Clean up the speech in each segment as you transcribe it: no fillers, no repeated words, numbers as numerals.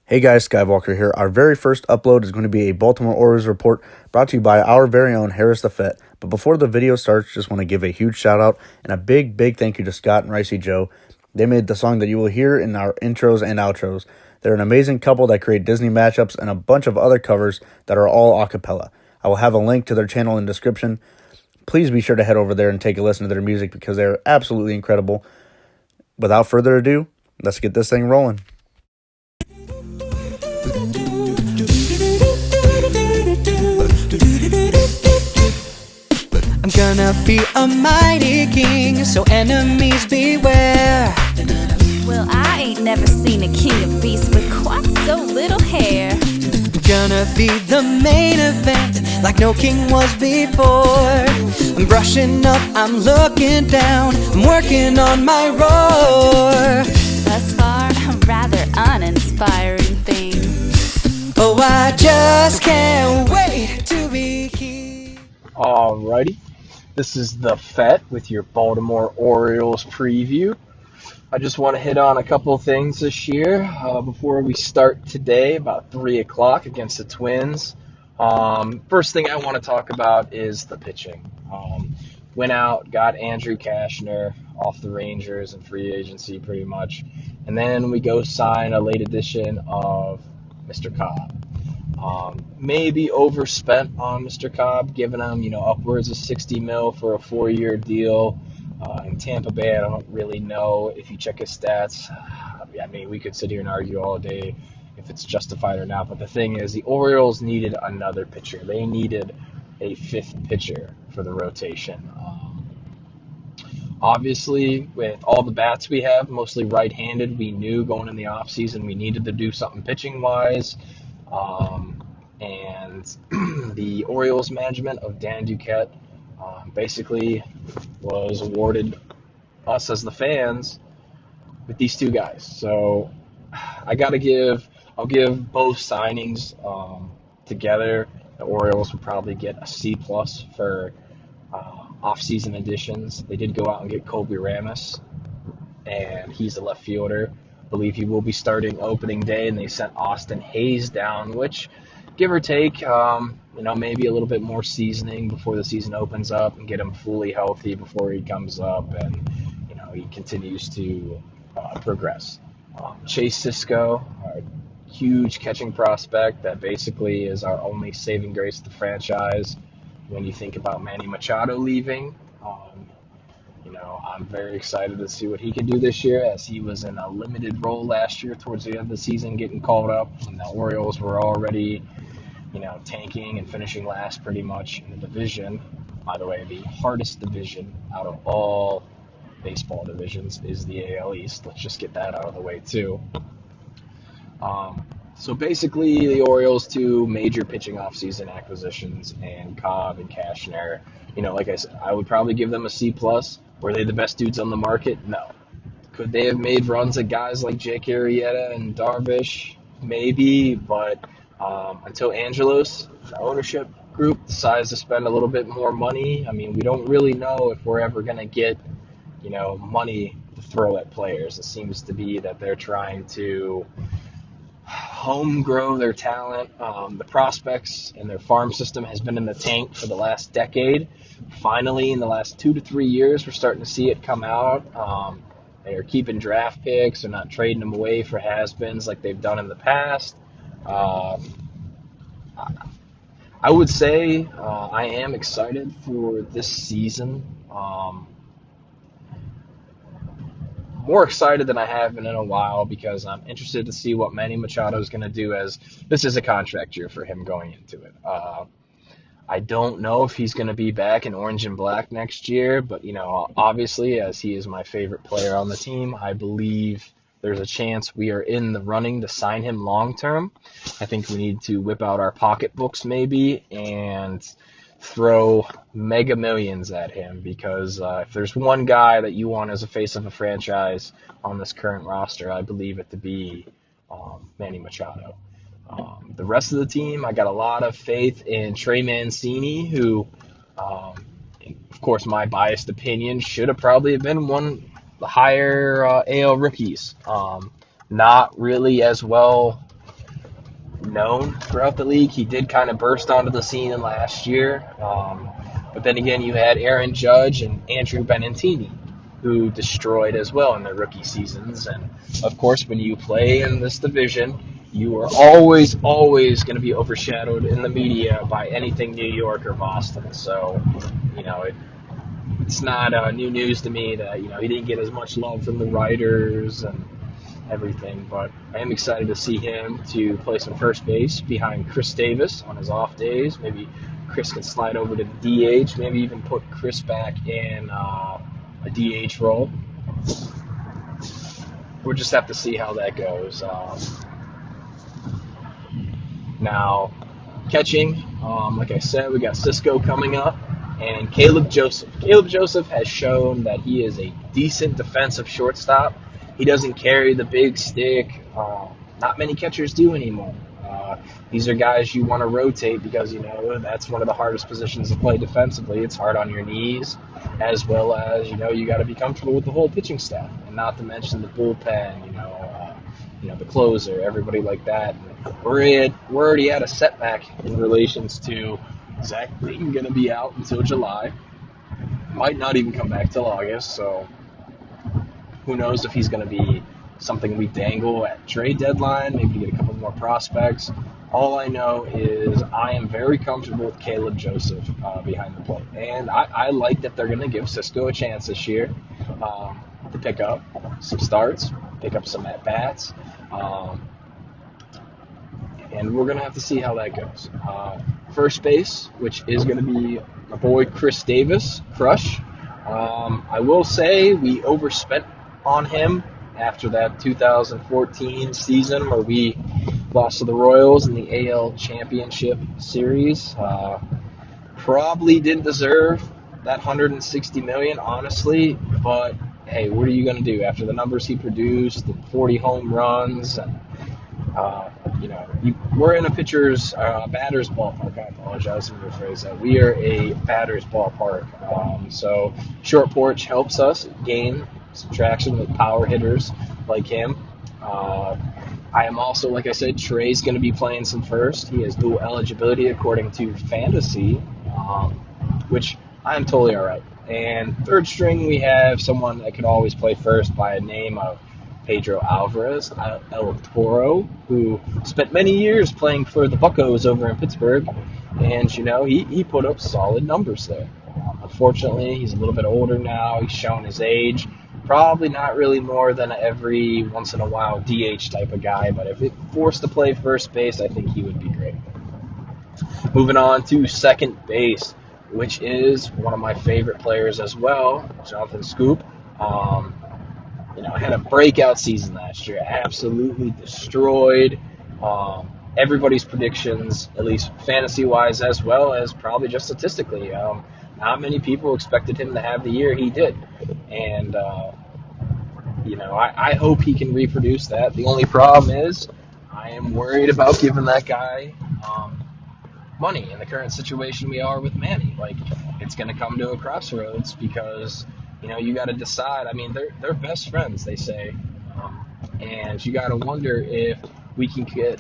Hey guys, SkiveWalker here. Our very first upload is going to be a Baltimore Orioles report brought to you by our very own Harris the Fett. But before the video starts, just want to give a huge shout out and a big thank you to Scott and RyceeJo. They made the song that you will hear in our intros and outros. They're an amazing couple that create Disney mashups and a bunch of other covers that are all a cappella. I will have a link to their channel in the description. Please be sure to head over there and take a listen to their music because they're absolutely incredible. Without further ado, let's get this thing rolling. I'm gonna be a mighty king, so enemies beware. Well, I ain't never seen a king of beasts with quite so little hair. I'm gonna be the main event, like no king was before. I'm brushing up, I'm looking down, I'm working on my roar. Thus far, a rather uninspiring thing. Oh, I just can't wait to be king. Alrighty, this is the Fett with your Baltimore Orioles preview. I just want to hit on a couple things this year before we start today, about 3 o'clock against the Twins. First thing I want to talk about is the pitching. Went out, got Andrew Cashner off the Rangers in free agency pretty much, and then we go sign a late edition of Mr. Cobb. Maybe overspent on Mr. Cobb, giving him, upwards of $60 million for a 4-year deal. In Tampa Bay, I don't really know if you check his stats. I mean, we could sit here and argue all day if it's justified or not. But the thing is, the Orioles needed another pitcher. They needed a fifth pitcher for the rotation. Obviously, with all the bats we have, mostly right-handed, we knew going in the offseason we needed to do something pitching-wise. And the Orioles management of Dan Duquette basically was awarded us as the fans with these two guys. So I'll give both signings together. The Orioles would probably get a C+ for off-season additions. They did go out and get Colby Ramos, and he's a left fielder. I believe he will be starting opening day, and they sent Austin Hayes down, which, give or take, maybe a little bit more seasoning before the season opens up and get him fully healthy before he comes up and, he continues to progress. Chase Sisco, a huge catching prospect that basically is our only saving grace of the franchise. When you think about Manny Machado leaving, I'm very excited to see what he can do this year, as he was in a limited role last year towards the end of the season, getting called up, and the Orioles were already tanking and finishing last pretty much in the division. By the way, the hardest division out of all baseball divisions is the AL East. Let's just get that out of the way too. So basically, the Orioles' two major pitching offseason acquisitions, and Cobb and Cashner, like I said, I would probably give them a C+. Were they the best dudes on the market? No. Could they have made runs at guys like Jake Arrieta and Darvish? Maybe, but until Angelos, the ownership group, decides to spend a little bit more money, we don't really know if we're ever going to get, money to throw at players. It seems to be that they're trying to home grow their talent. The prospects and their farm system has been in the tank for the last decade. Finally, in the last 2 to 3 years, we're starting to see it come out. They are keeping draft picks. They're not trading them away for has-beens like they've done in the past. I would say I am excited for this season. More excited than I have been in a while, because I'm interested to see what Manny Machado is going to do, as this is a contract year for him going into it. I don't know if he's going to be back in orange and black next year, but, obviously, as he is my favorite player on the team, I believe there's a chance we are in the running to sign him long-term. I think we need to whip out our pocketbooks maybe and throw mega millions at him, because if there's one guy that you want as a face of a franchise on this current roster, I believe it to be Manny Machado. The rest of the team, I got a lot of faith in Trey Mancini, who, of course, my biased opinion, should have probably been one of the higher AL rookies. Not really as well known throughout the league. He did kind of burst onto the scene last year. But then again, you had Aaron Judge and Andrew Benintendi, who destroyed as well in their rookie seasons. And, of course, when you play in this division, you are always going to be overshadowed in the media by anything New York or Boston. So, it's not new news to me that, he didn't get as much love from the writers and everything, but I am excited to see him to play some first base behind Chris Davis on his off days. Maybe Chris can slide over to the DH, maybe even put Chris back in a DH role. We'll just have to see how that goes. Now, catching, like I said, we got Cisco coming up, and Caleb Joseph. Caleb Joseph has shown that he is a decent defensive shortstop. He doesn't carry the big stick. Not many catchers do anymore. These are guys you want to rotate because, that's one of the hardest positions to play defensively. It's hard on your knees, as well as, you got to be comfortable with the whole pitching staff, and not to mention the bullpen, the closer, everybody like that. We're already at a setback in relations to Zach Clayton going to be out until July. Might not even come back till August, so who knows if he's going to be something we dangle at trade deadline, maybe to get a couple more prospects. All I know is I am very comfortable with Caleb Joseph behind the plate. And I like that they're going to give Cisco a chance this year to pick up some starts, pick up some at-bats. And we're going to have to see how that goes. First base, which is going to be my boy Chris Davis, Crush. I will say we overspent on him after that 2014 season where we lost to the Royals in the AL Championship Series. Probably didn't deserve that $160 million, honestly, but hey, what are you going to do after the numbers he produced, the 40 home runs, and we're in a batter's ballpark. I apologize for the phrase that. We are a batter's ballpark. So short porch helps us gain some traction with power hitters like him. I am also, like I said, Trey's going to be playing some first. He has dual eligibility according to Fantasy, which I'm totally all right. And third string, we have someone that could always play first by a name of Pedro Alvarez, El Toro, who spent many years playing for the Buccos over in Pittsburgh. And, he put up solid numbers there. Unfortunately, he's a little bit older now. He's shown his age. Probably not really more than every once in a while DH type of guy, but if forced to play first base, I think he would be great. Moving on to second base, which is one of my favorite players as well, Jonathan Scoop. Had a breakout season last year, absolutely destroyed everybody's predictions, at least fantasy-wise as well as probably just statistically. Not many people expected him to have the year he did. And, I hope he can reproduce that. The only problem is I am worried about giving that guy money in the current situation we are with Manny. Like, it's going to come to a crossroads because, you got to decide. I mean, they're best friends, they say. And you got to wonder if we can get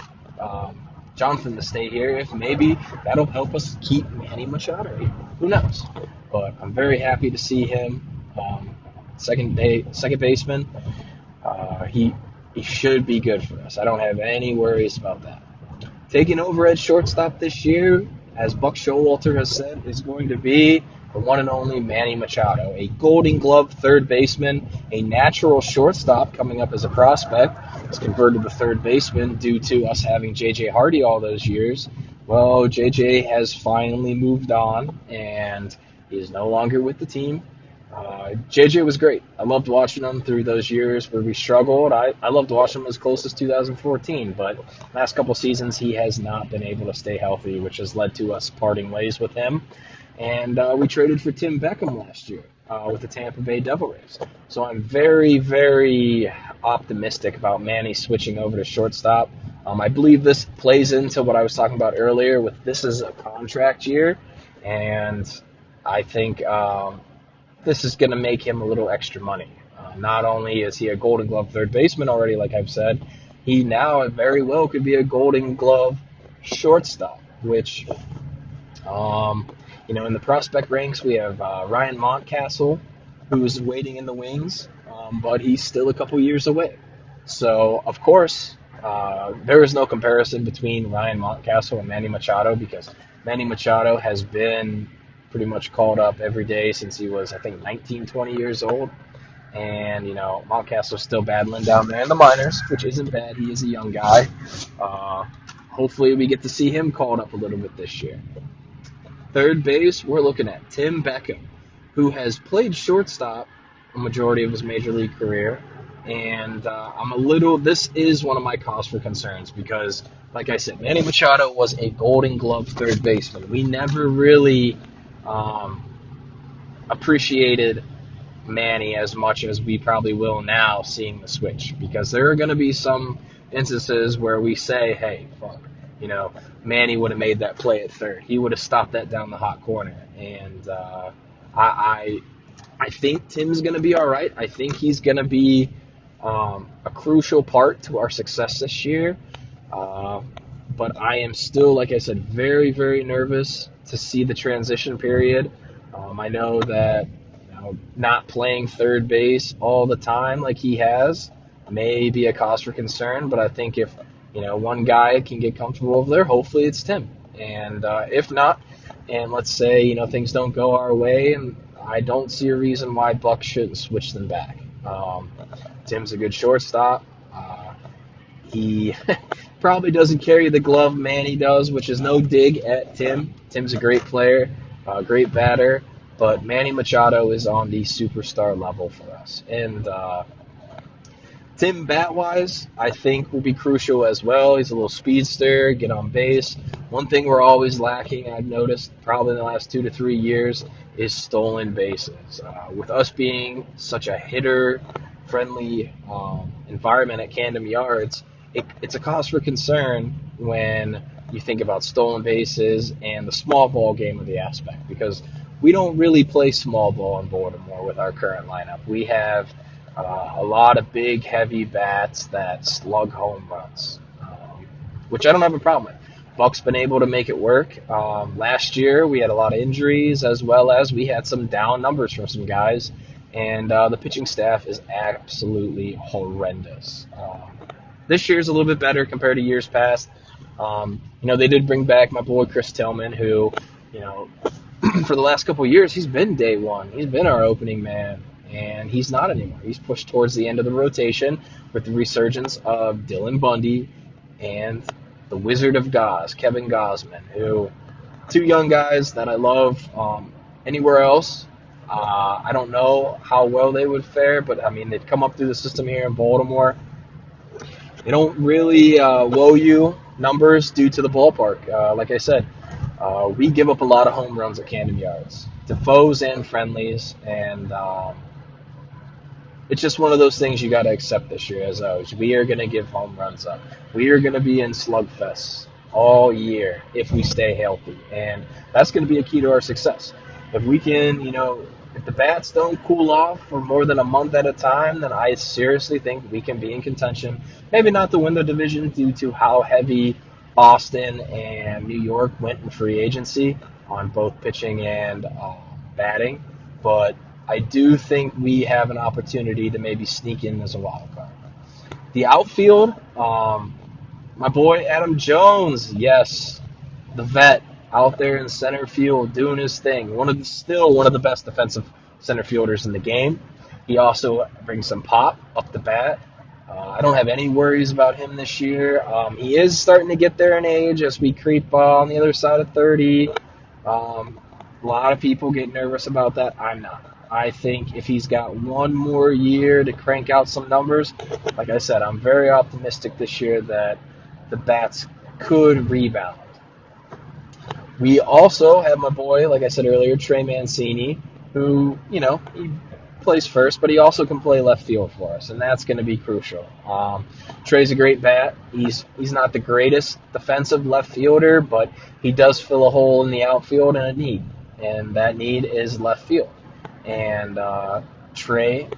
Jonathan to stay here, if maybe that'll help us keep Manny Machado here. Who knows? But I'm very happy to see him. Second baseman. He should be good for us. I don't have any worries about that. Taking over at shortstop this year, as Buck Showalter has said, is going to be the one and only Manny Machado, a Golden Glove third baseman, a natural shortstop coming up as a prospect. He's converted to third baseman due to us having J.J. Hardy all those years. Well, J.J. has finally moved on, and he is no longer with the team. J.J. was great. I loved watching him through those years where we struggled. I loved watching him as close as 2014, but last couple seasons he has not been able to stay healthy, which has led to us parting ways with him. And we traded for Tim Beckham last year with the Tampa Bay Devil Rays. So I'm very, very optimistic about Manny switching over to shortstop. I believe this plays into what I was talking about earlier with this is a contract year, and I think this is going to make him a little extra money. Not only is he a Golden Glove third baseman already, like I've said, he now very well could be a Golden Glove shortstop, which, in the prospect ranks, we have Ryan Mountcastle, who's waiting in the wings, but he's still a couple years away. So, of course, there is no comparison between Ryan Mountcastle and Manny Machado, because Manny Machado has been pretty much called up every day since he was, I think, 19, 20 years old. And, Mountcastle's still battling down there in the minors, which isn't bad. He is a young guy. Hopefully we get to see him called up a little bit this year. Third base, we're looking at Tim Beckham, who has played shortstop a majority of his major league career. And this is one of my cause for concerns because, like I said, Manny Machado was a Golden Glove third baseman. We never really appreciated Manny as much as we probably will now seeing the switch, because there are going to be some instances where we say, hey, fuck, Manny would have made that play at third. He would have stopped that down the hot corner. And I think Tim's going to be all right. I think he's going to be a crucial part to our success this year. But I am still, like I said, very, very nervous to see the transition period. I know that not playing third base all the time like he has may be a cause for concern, but I think if one guy can get comfortable over there, hopefully it's Tim. And if not, and let's say things don't go our way, and I don't see a reason why Buck shouldn't switch them back. Tim's a good shortstop. He probably doesn't carry the glove Manny does, which is no dig at Tim. Tim's a great player, great batter, but Manny Machado is on the superstar level for us. And Tim, bat-wise, I think will be crucial as well. He's a little speedster, get on base. One thing we're always lacking, I've noticed probably in the last 2 to 3 years, is stolen bases. With us being such a hitter-friendly environment at Camden Yards, it's a cause for concern when you think about stolen bases and the small ball game of the aspect, because we don't really play small ball in Baltimore with our current lineup. We have a lot of big, heavy bats that slug home runs, which I don't have a problem with. Buck's been able to make it work. Last year, we had a lot of injuries, as well as we had some down numbers from some guys, and the pitching staff is absolutely horrendous. This year's a little bit better compared to years past. They did bring back my boy Chris Tillman, who, for the last couple of years, he's been day one. He's been our opening man, and he's not anymore. He's pushed towards the end of the rotation with the resurgence of Dylan Bundy and the Wizard of Goz, Kevin Gosman, who, two young guys that I love. Anywhere else, I don't know how well they would fare, but, they'd come up through the system here in Baltimore. They don't really woe you numbers due to the ballpark. Like I said, we give up a lot of home runs at Camden Yards to foes and friendlies, and it's just one of those things you got to accept this year as O's. We are going to give home runs up. We are going to be in slugfests all year if we stay healthy, and that's going to be a key to our success. If we can, if the bats don't cool off for more than a month at a time, then I seriously think we can be in contention. Maybe not to win the division due to how heavy Boston and New York went in free agency on both pitching and batting, but I do think we have an opportunity to maybe sneak in as a wild card. The outfield, my boy Adam Jones, yes, the vet, out there in center field doing his thing. Still one of the best defensive center fielders in the game. He also brings some pop up the bat. I don't have any worries about him this year. He is starting to get there in age as we creep on the other side of 30. A lot of people get nervous about that. I'm not. I think if he's got one more year to crank out some numbers, like I said, I'm very optimistic this year that the bats could rebound. We also have my boy, like I said earlier, Trey Mancini, who, he plays first, but he also can play left field for us, and that's going to be crucial. Trey's a great bat. He's not the greatest defensive left fielder, but he does fill a hole in the outfield and a need, and that need is left field. And Trey,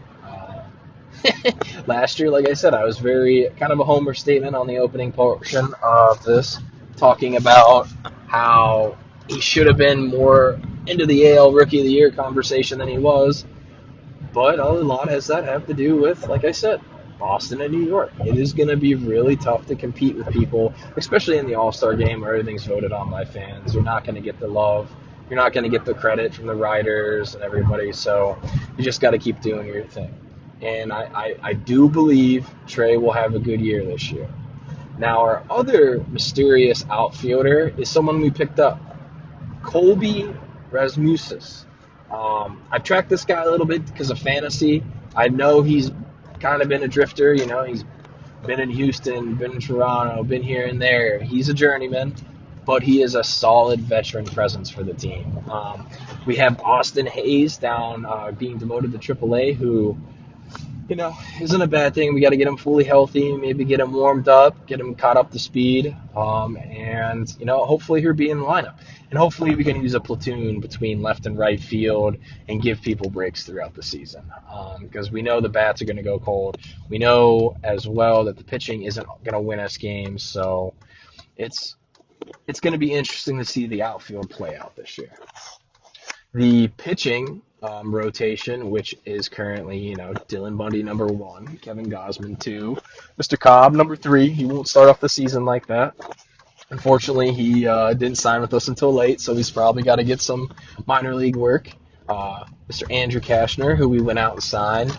last year, like I said, I was very kind of a homer statement on the opening portion of this talking about how he should have been more into the AL Rookie of the Year conversation than he was. But a lot has that have to do with, like I said, Boston and New York. It is going to be really tough to compete with people, especially in the All-Star game where everything's voted on by fans. You're not going to get the love. You're not going to get the credit from the writers and everybody. So you just got to keep doing your thing. And I do believe Trey will have a good year this year. Now, our other mysterious outfielder is someone we picked up, Colby Rasmussen. I've tracked this guy a little bit because of fantasy. I know he's kind of been a drifter. You know, he's been in Houston, been in Toronto, been here and there. He's a journeyman, but he is a solid veteran presence for the team. We have Austin Hayes down being demoted to AAA, who, you know, isn't a bad thing. We got to get him fully healthy, maybe get him warmed up, get him caught up to speed, and, you know, hopefully he'll be in the lineup. And hopefully we can use a platoon between left and right field and give people breaks throughout the season, because we know the bats are going to go cold. We know as well that the pitching isn't going to win us games, so it's going to be interesting to see the outfield play out this year. The pitching rotation, which is currently, you know, Dylan Bundy number 1, Kevin Gausman 2, Mr. Cobb number 3. He won't start off the season like that. Unfortunately, he didn't sign with us until late, so he's probably got to get some minor league work. Mr. Andrew Kashner, who we went out and signed,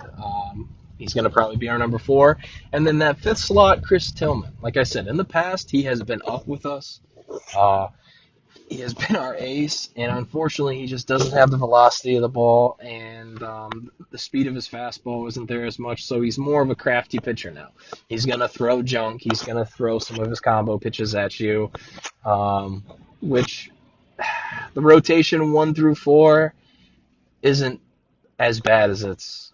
he's going to probably be our number 4. And then that 5th slot, Chris Tillman. Like I said, in the past, he has been up with us. He has been our ace, and unfortunately, he just doesn't have the velocity of the ball, and the speed of his fastball isn't there as much, so he's more of a crafty pitcher now. He's going to throw junk. He's going to throw some of his combo pitches at you, which the rotation 1 through 4 isn't as bad as it's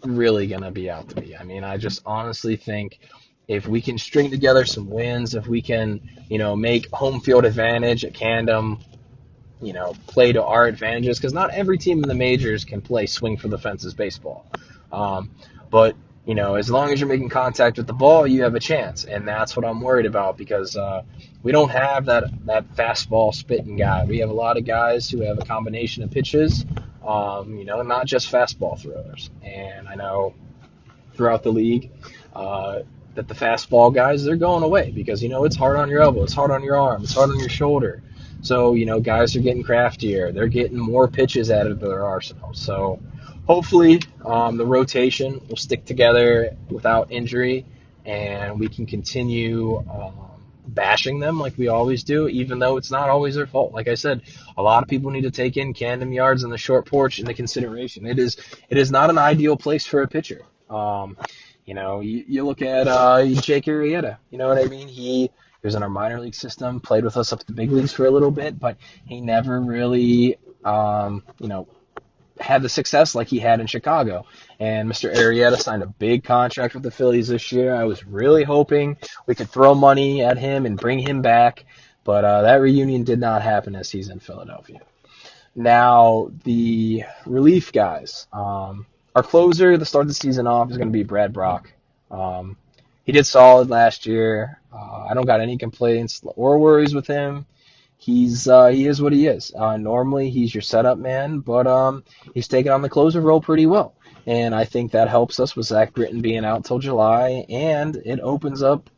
really going to be out to be. I mean, I just honestly think if we can string together some wins, if we can, you know, make home field advantage at Camden, you know, play to our advantages, because not every team in the majors can play swing for the fences baseball. But, you know, as long as you're making contact with the ball, you have a chance, and that's what I'm worried about, because we don't have that fastball spitting guy. We have a lot of guys who have a combination of pitches, you know, not just fastball throwers. And I know throughout the league, that the fastball guys, they're going away because, you know, it's hard on your elbow, it's hard on your arm, it's hard on your shoulder. So, you know, guys are getting craftier. They're getting more pitches added to their arsenal. So hopefully the rotation will stick together without injury and we can continue bashing them like we always do, even though it's not always their fault. Like I said, a lot of people need to take in Camden Yards and the short porch into consideration. It is not an ideal place for a pitcher. You know, you look at Jake Arrieta, you know what I mean? He was in our minor league system, played with us up at the big leagues for a little bit, but he never really, you know, had the success like he had in Chicago. And Mr. Arrieta signed a big contract with the Phillies this year. I was really hoping we could throw money at him and bring him back, but that reunion did not happen as he's in Philadelphia. Now, the relief guys. Our closer to start the season off is going to be Brad Brock. He did solid last year. I don't got any complaints or worries with him. He is what he is. Normally, he's your setup man, but he's taken on the closer role pretty well. And I think that helps us with Zach Britton being out till July, and it opens up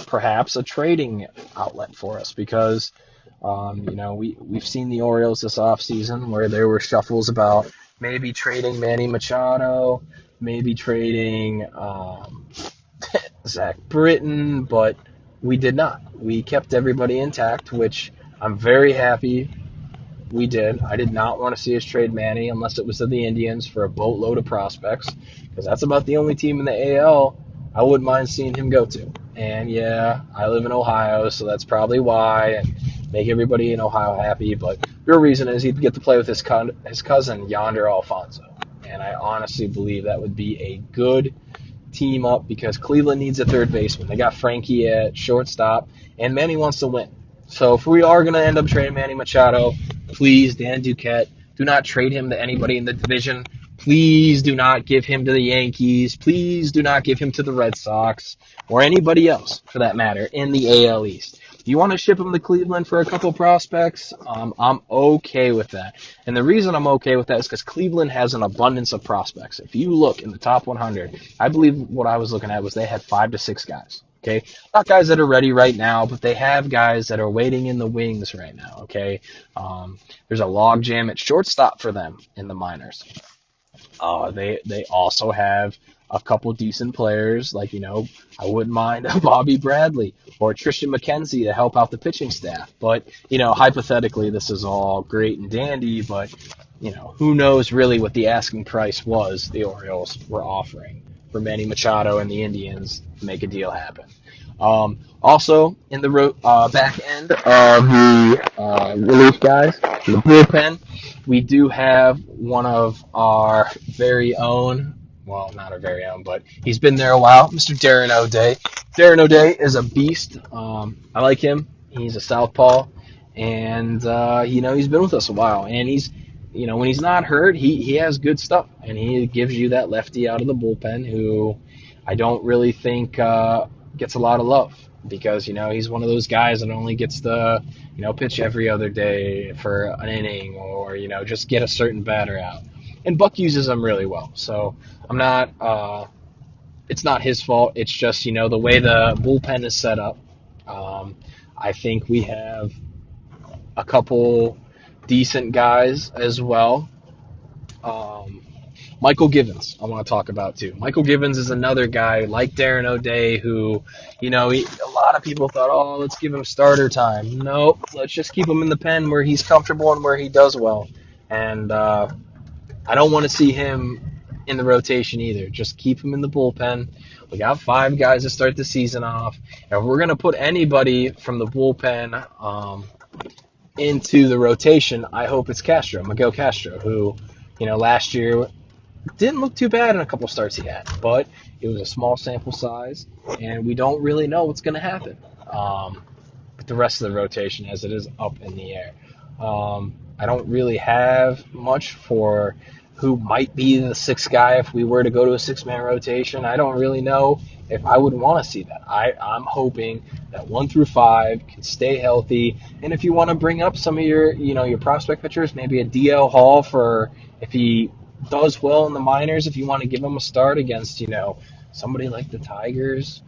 perhaps a trading outlet for us because, you know, we've seen the Orioles this offseason where there were shuffles about maybe trading Manny Machado, maybe trading Zach Britton, but we did not. We kept everybody intact, which I'm very happy we did. I did not want to see us trade Manny unless it was to the Indians for a boatload of prospects, because that's about the only team in the AL I wouldn't mind seeing him go to. And yeah, I live in Ohio, so that's probably why, and make everybody in Ohio happy, but the real reason is he'd get to play with his cousin, Yonder Alfonso. And I honestly believe that would be a good team up because Cleveland needs a third baseman. They got Frankie at shortstop, and Manny wants to win. So if we are going to end up trading Manny Machado, please, Dan Duquette, do not trade him to anybody in the division. Please do not give him to the Yankees. Please do not give him to the Red Sox or anybody else, for that matter, in the AL East. you want to ship him to Cleveland for a couple prospects? I'm okay with that. And the reason I'm okay with that is because Cleveland has an abundance of prospects. If you look in the top 100, I believe what I was looking at was they had 5 to 6 guys. Okay, not guys that are ready right now, but they have guys that are waiting in the wings right now. Okay, there's a logjam at shortstop for them in the minors. They also have a couple decent players, like, I wouldn't mind a Bobby Bradley or Tristan McKenzie to help out the pitching staff. But, hypothetically, this is all great and dandy, but, who knows really what the asking price was the Orioles were offering for Manny Machado and the Indians to make a deal happen. Also, in the back end of the relief guys, the bullpen, we do have one of our very own, well, not our very own, but he's been there a while, Mr. Darren O'Day. Darren O'Day is a beast. I like him. He's a southpaw, and, he's been with us a while, and he's, when he's not hurt, he has good stuff, and he gives you that lefty out of the bullpen who I don't really think gets a lot of love, because he's one of those guys that only gets to pitch every other day for an inning, or just get a certain batter out, and Buck uses him really well. So I'm not it's not his fault. It's just the way the bullpen is set up. I think we have a couple decent guys as well. Michael Givens, I want to talk about too. Michael Givens is another guy like Darren O'Day who, a lot of people thought, oh, let's give him starter time. Nope, let's just keep him in the pen where he's comfortable and where he does well. And I don't want to see him in the rotation either. Just keep him in the bullpen. We got 5 guys to start the season off. And if we're going to put anybody from the bullpen into the rotation, I hope it's Miguel Castro, who, last year didn't look too bad in a couple starts he had, but it was a small sample size, and we don't really know what's going to happen with the rest of the rotation, as it is up in the air. I don't really have much for who might be the 6th guy if we were to go to a 6-man rotation. I don't really know if I would want to see that. I'm hoping that 1 through 5 can stay healthy, and if you want to bring up some of your your prospect pitchers, maybe a DL Hall for if he does well in the minors, if you want to give him a start against, somebody like the Tigers,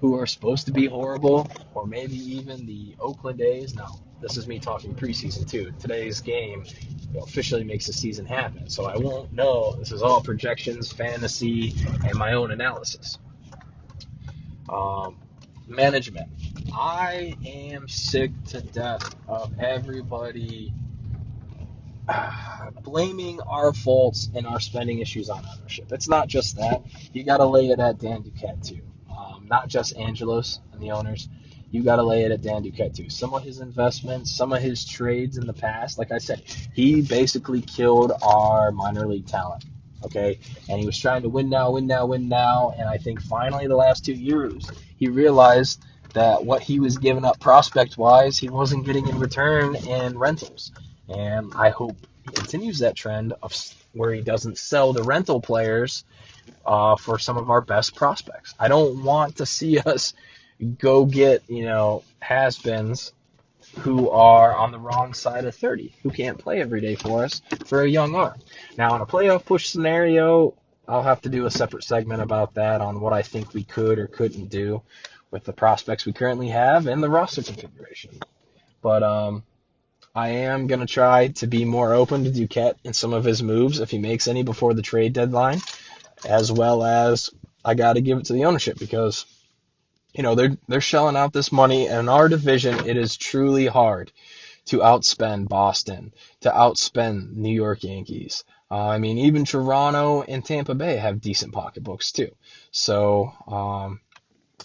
who are supposed to be horrible, or maybe even the Oakland A's. No, this is me talking preseason too. Today's game officially makes the season happen, so I won't know. This is all projections, fantasy, and my own analysis. Management. I am sick to death of everybody blaming our faults and our spending issues on ownership. It's not just that. You got to lay it at Dan Duquette too. Not just Angelos and the owners. You got to lay it at Dan Duquette too. Some of his investments, some of his trades in the past, like I said, he basically killed our minor league talent. Okay, and he was trying to win now, and I think finally the last 2 years he realized that what he was giving up prospect-wise, he wasn't getting in return in rentals. And I hope he continues that trend of where he doesn't sell the rental players for some of our best prospects. I don't want to see us go get, has-beens who are on the wrong side of 30, who can't play every day for us for a young arm. Now, in a playoff push scenario, I'll have to do a separate segment about that on what I think we could or couldn't do with the prospects we currently have and the roster configuration. But I am going to try to be more open to Duquette in some of his moves if he makes any before the trade deadline, as well as I got to give it to the ownership because, they're shelling out this money. And in our division, it is truly hard to outspend Boston, to outspend New York Yankees. Even Toronto and Tampa Bay have decent pocketbooks too. So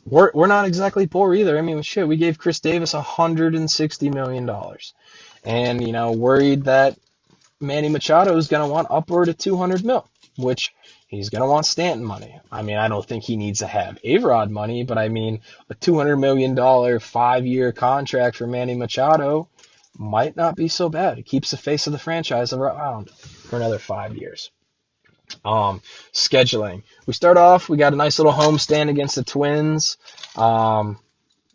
we're not exactly poor either. We gave Chris Davis $160 million. And, worried that Manny Machado is going to want upward of $200 million, which he's going to want Stanton money. I don't think he needs to have A-Rod money, but a $200 million 5-year contract for Manny Machado might not be so bad. It keeps the face of the franchise around for another 5 years. Scheduling. We start off, we got a nice little homestand against the Twins.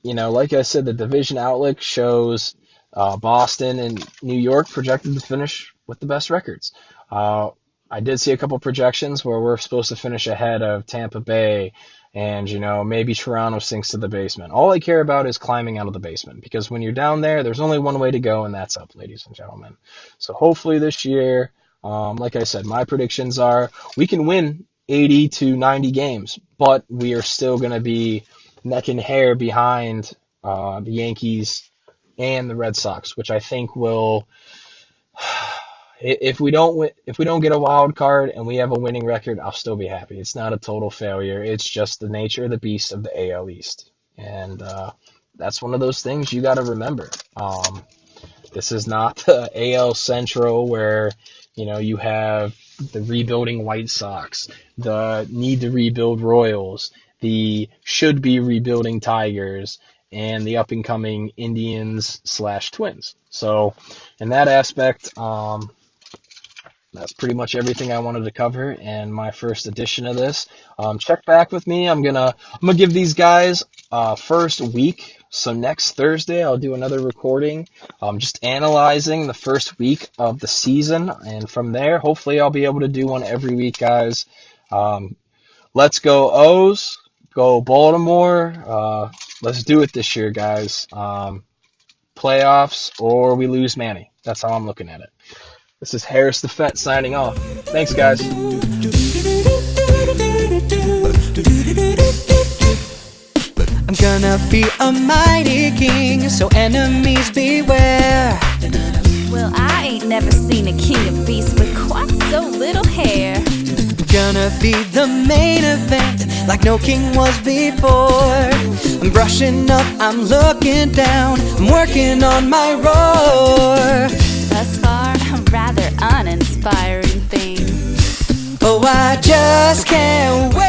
like I said, the division outlook shows Boston and New York projected to finish with the best records. I did see a couple projections where we're supposed to finish ahead of Tampa Bay, and maybe Toronto sinks to the basement. All I care about is climbing out of the basement, because when you're down there, there's only one way to go, and that's up, ladies and gentlemen. So hopefully this year, like I said, my predictions are we can win 80 to 90 games, but we are still going to be neck and hair behind the Yankees and the Red Sox, which I think will. If we don't get a wild card and we have a winning record, I'll still be happy. It's not a total failure. It's just the nature of the beast of the AL East, and that's one of those things you got to remember. This is not the AL Central where you have the rebuilding White Sox, the need to rebuild Royals, the should be rebuilding Tigers, and the up and coming Indians/Twins. So in that aspect, that's pretty much everything I wanted to cover in my first edition of this. Check back with me. I'm gonna give these guys first week. So next Thursday I'll do another recording, just analyzing the first week of the season, and from there hopefully I'll be able to do one every week, guys. Let's go O's, go Baltimore. Let's do it this year, guys. Playoffs or we lose Manny. That's how I'm looking at it. This is Harris the Fett signing off. Thanks, guys. I'm gonna be a mighty king, so enemies beware. Well, I ain't never seen a king of beasts with quite so little hair. Gonna be the main event, like no king was before. I'm brushing up, I'm looking down, I'm working on my roar. Thus far, a rather uninspiring thing. Oh, I just can't wait.